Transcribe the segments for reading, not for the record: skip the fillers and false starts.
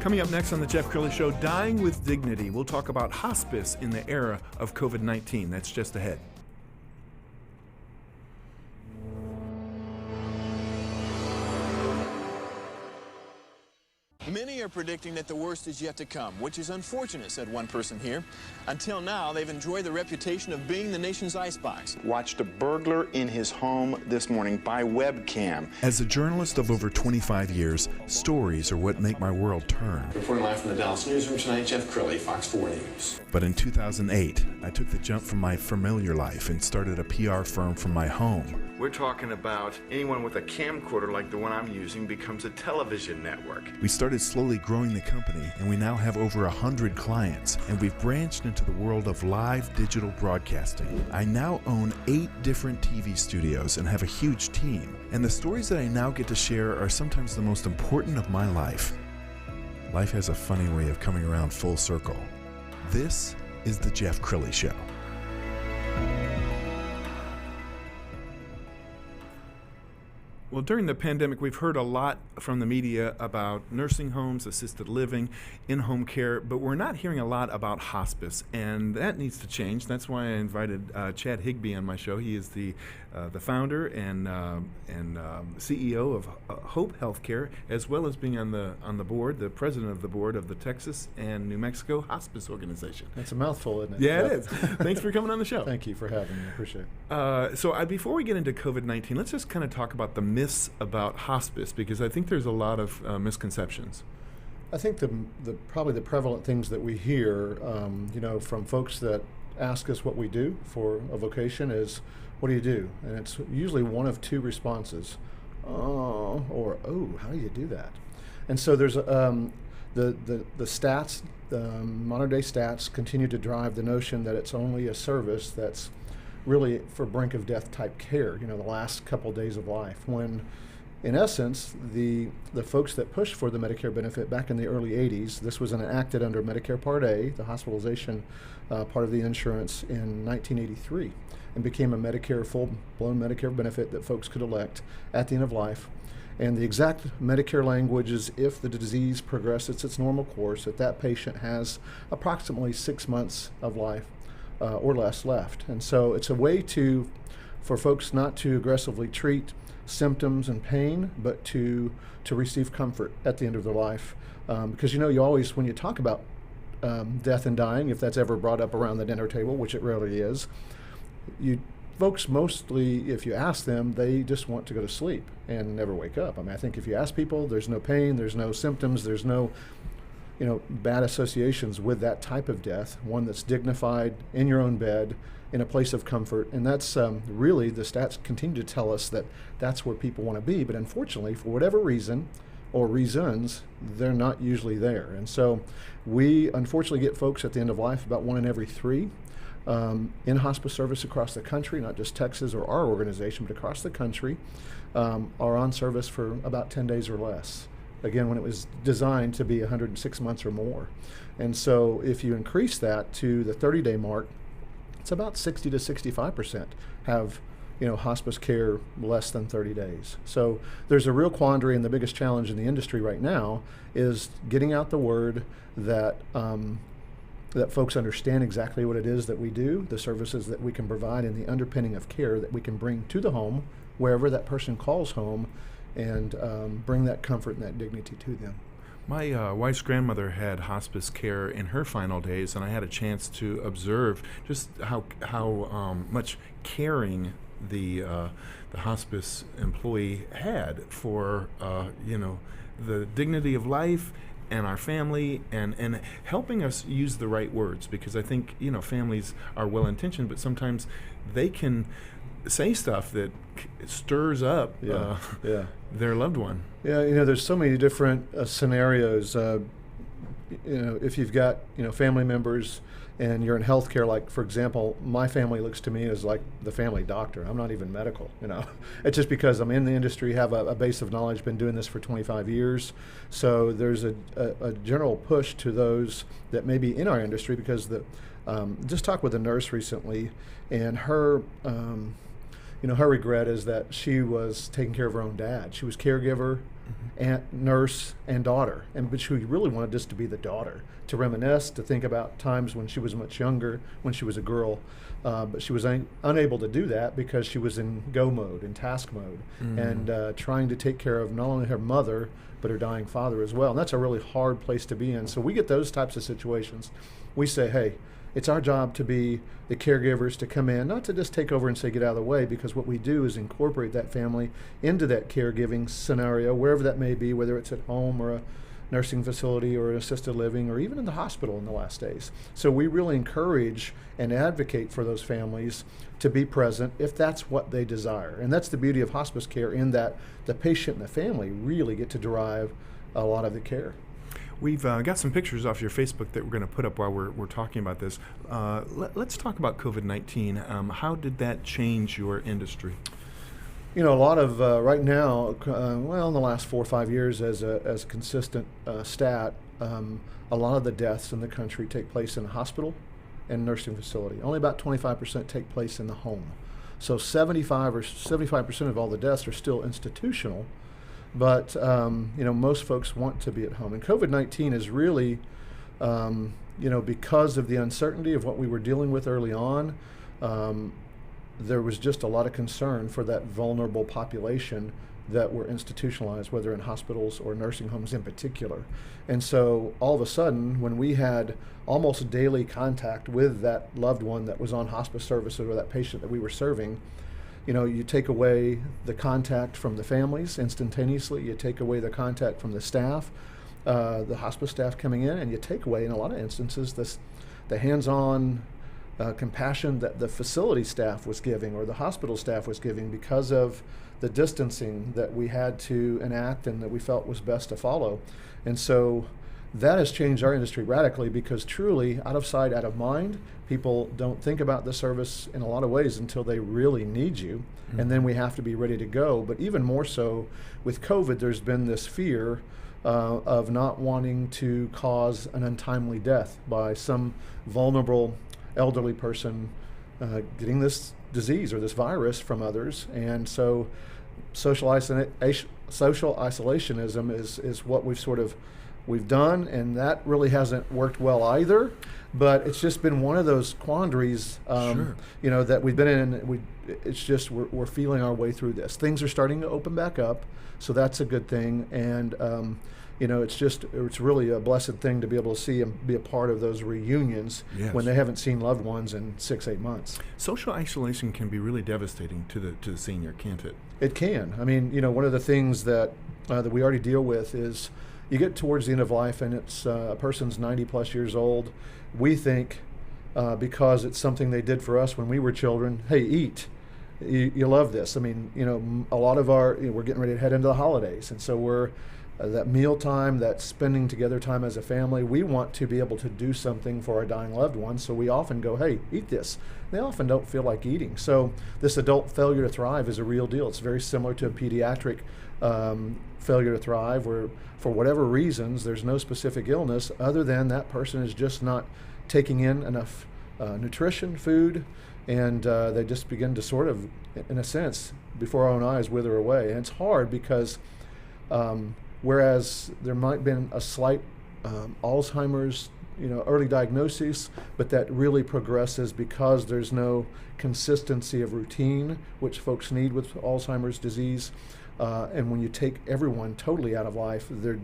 Coming up next on the Jeff Crilley Show, Dying with Dignity. We'll talk about hospice in the era of COVID-19. That's just ahead. Many are predicting that the worst is yet to come, which is unfortunate, said one person here. Until now, they've enjoyed the reputation of being the nation's icebox. Watched a burglar in his home this morning by webcam. As a journalist of over 25 years, stories are what make my world turn. Reporting live from the Dallas newsroom tonight, Jeff Crilley, Fox 4 News. But in 2008, I took the jump from my familiar life and started a PR firm from my home. We're talking about anyone with a camcorder like the one I'm using becomes a television network. We started slowly growing the company, and we now have over 100 clients, and we've branched into the world of live digital broadcasting. I now own 8 different TV studios and have a huge team, and the stories that I now get to share are sometimes the most important of my life. Life has a funny way of coming around full circle. This is the Jeff Crilley Show. Well, during the pandemic, we've heard a lot from the media about nursing homes, assisted living, in-home care, but we're not hearing a lot about hospice, and that needs to change. That's why I invited Chad Higbee on my show. He is the founder and CEO of Hope Healthcare, as well as being on the board, the president of the board of the Texas and New Mexico Hospice Organization. That's a mouthful, isn't it? Yeah, it is. Thanks for coming on the show. Thank you for having me. I appreciate it. So before we get into COVID-19, let's just kind of talk about the myths about hospice, because I think there's a lot of misconceptions. I think probably the prevalent things that we hear, from folks that ask us what we do for a vocation is, what do you do? And it's usually one of two responses, or oh, how do you do that? And so there's the stats, the modern day stats continue to drive the notion that it's only a service that's really for brink of death type care, the last couple of days of life, when in essence, the folks that pushed for the Medicare benefit back in the early 80s, this was enacted under Medicare Part A, the hospitalization part of the insurance, in 1983, and became a full-blown Medicare benefit that folks could elect at the end of life. And the exact Medicare language is, if the disease progresses its normal course, that patient has approximately 6 months of life or less left. And so it's a way for folks not to aggressively treat symptoms and pain, but to receive comfort at the end of their life. Because you always, when you talk about death and dying, if that's ever brought up around the dinner table, which it rarely is, folks mostly, if you ask them, they just want to go to sleep and never wake up. I mean, I think if you ask people, there's no pain, there's no symptoms, there's no bad associations with that type of death, one that's dignified in your own bed, in a place of comfort. And that's really, the stats continue to tell us that that's where people want to be. But unfortunately, for whatever reason or reasons, they're not usually there. And so we unfortunately get folks at the end of life, about 1 in every 3, in hospice service across the country, not just Texas or our organization, but across the country, are on service for about 10 days or less. Again, when it was designed to be 106 months or more. And so if you increase that to the 30-day mark, it's about 60 to 65% have hospice care less than 30 days. So there's a real quandary, and the biggest challenge in the industry right now is getting out the word that that folks understand exactly what it is that we do, the services that we can provide, and the underpinning of care that we can bring to the home, wherever that person calls home, and bring that comfort and that dignity to them. My wife's grandmother had hospice care in her final days, and I had a chance to observe just how much caring the hospice employee had for the dignity of life and our family, and helping us use the right words, because I think families are well intentioned, but sometimes they can say stuff that stirs up their loved one. Yeah, there's so many different scenarios. If you've got family members and you're in healthcare, like for example, my family looks to me as like the family doctor. I'm not even medical. It's just because I'm in the industry, have a base of knowledge, been doing this for 25 years. So there's a general push to those that may be in our industry, because just talked with a nurse recently, and her her regret is that she was taking care of her own dad. She was caregiver, aunt, nurse, and daughter, but she really wanted this to be the daughter, to reminisce, to think about times when she was much younger, when she was a girl, but she was unable to do that because she was in go mode, in task mode, and trying to take care of not only her mother, but her dying father as well. And that's a really hard place to be in. So we get those types of situations. We say, hey, it's our job to be the caregivers, to come in, not to just take over and say, get out of the way, because what we do is incorporate that family into that caregiving scenario, wherever that may be, whether it's at home or a nursing facility or assisted living or even in the hospital in the last days. So we really encourage and advocate for those families to be present if that's what they desire. And that's the beauty of hospice care, in that the patient and the family really get to derive a lot of the care. We've got some pictures off your Facebook that we're going to put up while we're talking about this. Let's talk about COVID-19. How did that change your industry? A lot of right now, in the last 4 or 5 years, as a consistent stat, a lot of the deaths in the country take place in a hospital and nursing facility. Only about 25% take place in the home. So 75% of all the deaths are still institutional. But most folks want to be at home, and COVID-19 is really, because of the uncertainty of what we were dealing with early on, there was just a lot of concern for that vulnerable population that were institutionalized, whether in hospitals or nursing homes in particular. And so all of a sudden, when we had almost daily contact with that loved one that was on hospice services or that patient that we were serving, you take away the contact from the families instantaneously, you take away the contact from the staff, the hospice staff coming in, and you take away, in a lot of instances, the hands-on compassion that the facility staff was giving or the hospital staff was giving, because of the distancing that we had to enact and that we felt was best to follow. And so that has changed our industry radically, because truly, out of sight, out of mind, people don't think about the service in a lot of ways until they really need you, and then we have to be ready to go. But even more so with COVID, there's been this fear of not wanting to cause an untimely death by some vulnerable elderly person getting this disease or this virus from others. And so social isolationism is what we've done, and that really hasn't worked well either. But it's just been one of those quandaries, that we've been in. It's just we're feeling our way through this. Things are starting to open back up, so that's a good thing. And it's really a blessed thing to be able to see and be a part of those reunions when they haven't seen loved ones in 6-8 months. Social isolation can be really devastating to the senior, can't it? It can. I mean, one of the things that we already deal with is, you get towards the end of life and it's a person's 90 plus years old. We think, because it's something they did for us when we were children, hey, eat. You love this. I mean, a lot of we're getting ready to head into the holidays. And so we're, that meal time, that spending together time as a family, we want to be able to do something for our dying loved ones. So we often go, hey, eat this. They often don't feel like eating. So this adult failure to thrive is a real deal. It's very similar to a pediatric failure to thrive, where for whatever reasons, there's no specific illness other than that person is just not taking in enough nutrition, food, and they just begin to sort of, in a sense, before our own eyes, wither away. And it's hard because whereas there might have been a slight Alzheimer's, early diagnosis, but that really progresses because there's no consistency of routine, which folks need with Alzheimer's disease. And when you take everyone totally out of life, they're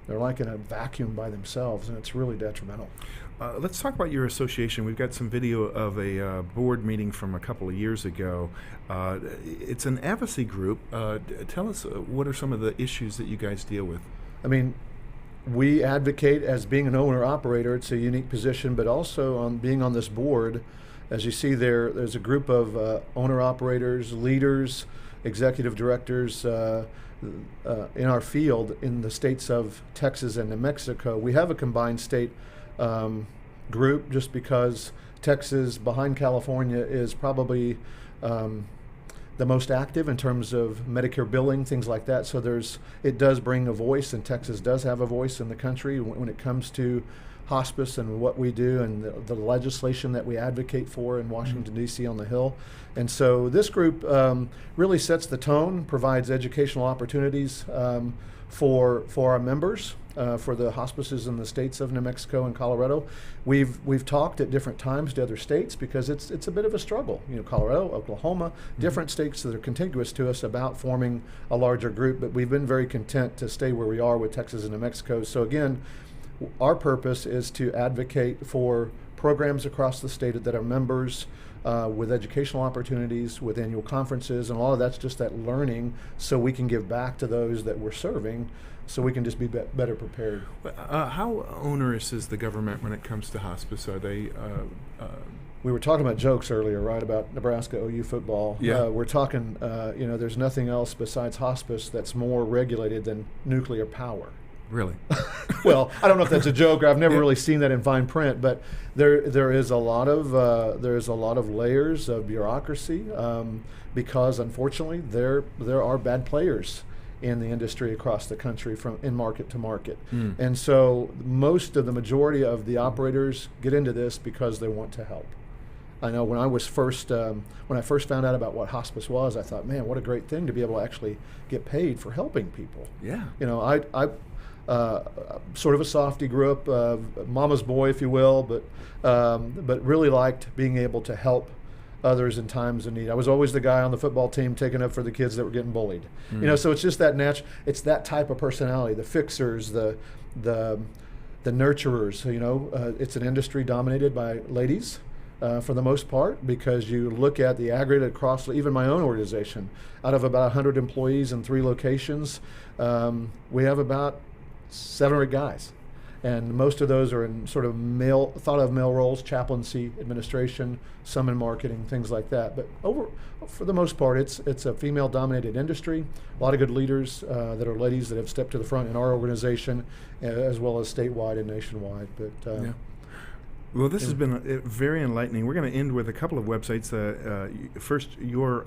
like in a vacuum by themselves, and it's really detrimental. Let's talk about your association. We've got some video of a board meeting from a couple of years ago. It's an advocacy group. Tell us, what are some of the issues that you guys deal with? I mean, we advocate as being an owner-operator. It's a unique position, but also on being on this board. As you see there's a group of owner-operators, leaders, executive directors in our field in the states of Texas and New Mexico. We have a combined state group just because Texas, behind California, is probably the most active in terms of Medicare billing, things like that. So it does bring a voice, and Texas does have a voice in the country when it comes to hospice and what we do and the legislation that we advocate for in Washington, D.C. on the Hill. And so this group really sets the tone, provides educational opportunities for our members, for the hospices in the states of New Mexico and Colorado. We've talked at different times to other states because it's a bit of a struggle. Colorado, Oklahoma, different states that are contiguous to us about forming a larger group, but we've been very content to stay where we are with Texas and New Mexico. So again, our purpose is to advocate for programs across the state that are members with educational opportunities, with annual conferences, and all of that's just that learning so we can give back to those that we're serving so we can just be better prepared. How onerous is the government when it comes to hospice? Are they... We were talking about jokes earlier, right, about Nebraska OU football. Yeah. We're talking, there's nothing else besides hospice that's more regulated than nuclear power. Really? Well, I don't know if that's a joke, or I've never really seen that in fine print, but there is a lot of layers of bureaucracy because unfortunately there are bad players in the industry across the country from in market to market. And so the majority of the operators get into this because they want to help. I know when I first found out about what hospice was, I thought, man, what a great thing to be able to actually get paid for helping people. Yeah. I sort of a softie, grew up mama's boy, if you will, but really liked being able to help others in times of need. I was always the guy on the football team taking up for the kids that were getting bullied. So it's just that it's that type of personality, the fixers, the nurturers. It's an industry dominated by ladies for the most part, because you look at the aggregate across even my own organization, out of about 100 employees in 3 locations, we have about 7 or 8 guys. And most of those are in sort of male roles, chaplaincy, administration, some in marketing, things like that. But for the most part, it's a female-dominated industry. A lot of good leaders that are ladies that have stepped to the front in our organization, as well as statewide and nationwide. But yeah. Well, this has been very enlightening. We're going to end with a couple of websites. First, your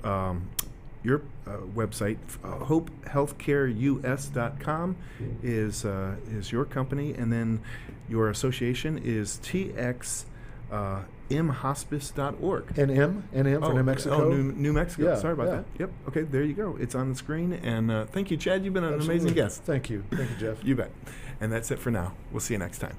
website, hopehealthcareus.com, is your company, and then your association is txmhospice.org. NM for New Mexico. Oh, New Mexico. Yeah, Sorry about yeah. that. Yep. Okay, there you go. It's on the screen. And thank you, Chad. You've been an Absolutely. amazing guest. Thank you, Jeff. You bet. And that's it for now. We'll see you next time.